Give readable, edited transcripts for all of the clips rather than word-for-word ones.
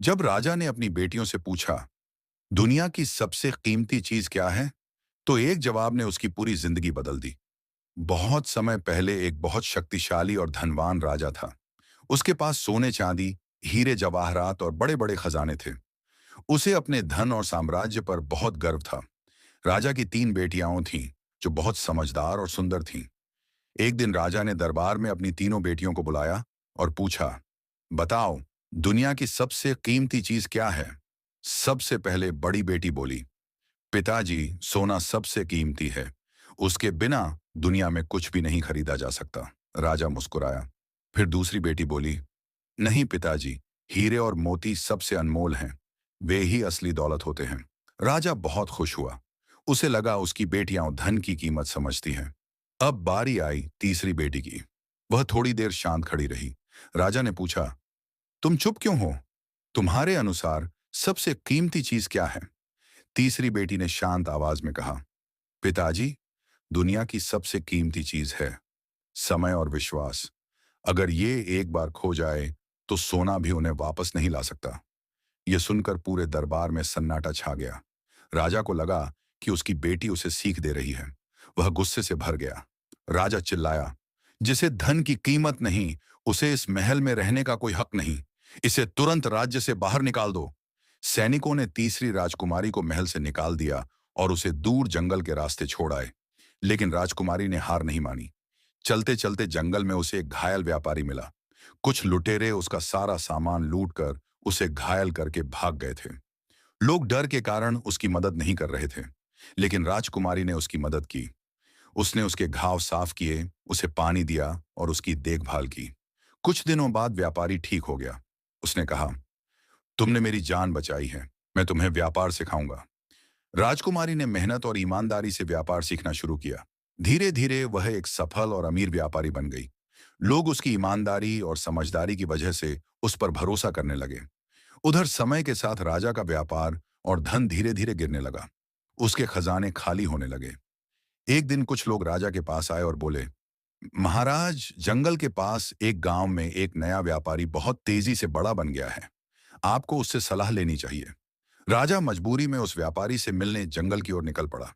जब राजा ने अपनी बेटियों से पूछा, दुनिया की सबसे कीमती चीज क्या है, तो एक जवाब ने उसकी पूरी जिंदगी बदल दी। बहुत समय पहले एक बहुत शक्तिशाली और धनवान राजा था। उसके पास सोने चांदी, हीरे जवाहरात और बड़े बड़े खजाने थे। उसे अपने धन और साम्राज्य पर बहुत गर्व था। राजा की तीन बेटियां थीं, जो बहुत समझदार और सुंदर थीं। एक दिन राजा ने दरबार में अपनी तीनों बेटियों को बुलाया और पूछा, बताओ, दुनिया की सबसे कीमती चीज क्या है। सबसे पहले बड़ी बेटी बोली, पिताजी, सोना सबसे कीमती है। उसके बिना दुनिया में कुछ भी नहीं खरीदा जा सकता। राजा मुस्कुराया। फिर दूसरी बेटी बोली, नहीं पिताजी, हीरे और मोती सबसे अनमोल हैं। वे ही असली दौलत होते हैं। राजा बहुत खुश हुआ। उसे लगा उसकी बेटियां धन की कीमत समझती हैं। अब बारी आई तीसरी बेटी की। वह थोड़ी देर शांत खड़ी रही। राजा ने पूछा, तुम चुप क्यों हो? तुम्हारे अनुसार सबसे कीमती चीज क्या है? तीसरी बेटी ने शांत आवाज में कहा, पिताजी, दुनिया की सबसे कीमती चीज है समय और विश्वास। अगर ये एक बार खो जाए तो सोना भी उन्हें वापस नहीं ला सकता। यह सुनकर पूरे दरबार में सन्नाटा छा गया। राजा को लगा कि उसकी बेटी उसे सीख दे रही है। वह गुस्से से भर गया। राजा चिल्लाया, जिसे धन की कीमत नहीं, उसे इस महल में रहने का कोई हक नहीं। इसे तुरंत राज्य से बाहर निकाल दो। सैनिकों ने तीसरी राजकुमारी को महल से निकाल दिया और उसे दूर जंगल के रास्ते छोड़ आए। लेकिन राजकुमारी ने हार नहीं मानी। चलते चलते जंगल में उसे एक घायल व्यापारी मिला। कुछ लुटेरे उसका सारा सामान लूटकर उसे घायल करके भाग गए थे। लोग डर के कारण उसकी मदद नहीं कर रहे थे, लेकिन राजकुमारी ने उसकी मदद की। उसने उसके घाव साफ किए, उसे पानी दिया और उसकी देखभाल की। कुछ दिनों बाद व्यापारी ठीक हो गया। उसने कहा, तुमने मेरी जान बचाई है, मैं तुम्हें व्यापार सिखाऊंगा। राजकुमारी ने मेहनत और ईमानदारी से व्यापार सीखना शुरू किया। धीरे धीरे वह एक सफल और अमीर व्यापारी बन गई। लोग उसकी ईमानदारी और समझदारी की वजह से उस पर भरोसा करने लगे। उधर समय के साथ राजा का व्यापार और धन धीरे धीरे गिरने लगा। उसके खजाने खाली होने लगे। एक दिन कुछ लोग राजा के पास आए और बोले, महाराज, जंगल के पास एक गांव में एक नया व्यापारी बहुत तेजी से बड़ा बन गया है। आपको उससे सलाह लेनी चाहिए। राजा मजबूरी में उस व्यापारी से मिलने जंगल की ओर निकल पड़ा।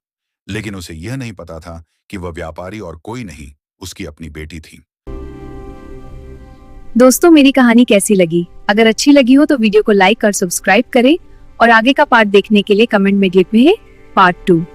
लेकिन उसे यह नहीं पता था कि वह व्यापारी और कोई नहीं, उसकी अपनी बेटी थी। दोस्तों, मेरी कहानी कैसी लगी? अगर अच्छी लगी हो तो वीडियो को लाइक और सब्सक्राइब करें और आगे का पार्ट देखने के लिए कमेंट में लिखें पार्ट 2।